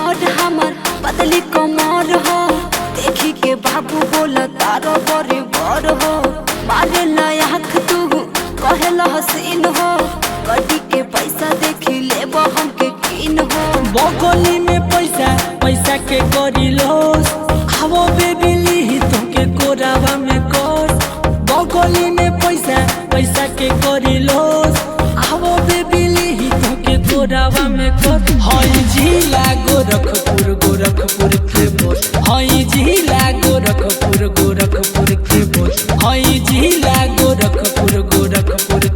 पतली कमर हो देखी के बाबू बोल तारो बड़े बर हो मारे लायक तू कहल हसीन हो कटी के पैसा देखी लेब हमके कीन हो बगली में पैसा पैसा के करी लोस आवो बेबी ली तुमके कोरावा में कोस बगली में पैसा पैसा के करी लोस आवो बेबी ली तुमके कोरावा में कोस हई जिला गोरखपुर के बोस हई जिला गोरखपुर के बोस हई जिला गोरखपुर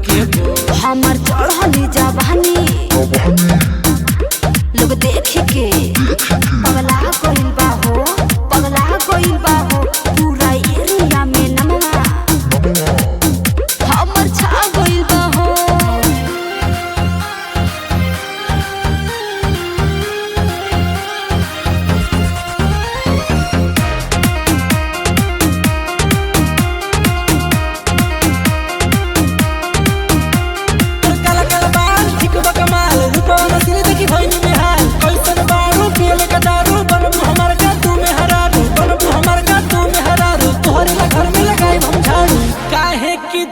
के बोस हमार चढ़ली जवानी लोग देख के पगला गइल बा हो पूरा एरिया में नमवा हमर छा गइल बा हो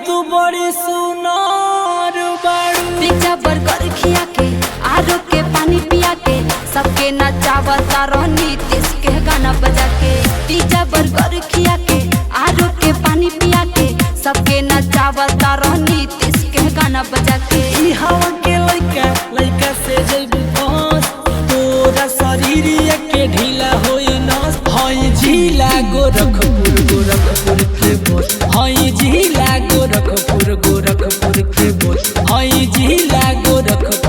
तू बड़ी सुनार बाड़ू पिज्जा बर्गर खिया के आरो के पानी पिया के सबके नचावता रहनी तीस के गाना बजा के पिज्जा बर्गर खिया के आरो के पानी पिया के सबके नचावता रहनी तीस के गाना बजा के ई हवा के लइका से जइबू बस तोरा शरीर के ढीला होई नस हई जिला गोरखपुर के बोस हई जिला गोरखपुर के बोस हई जिला गोरखपुर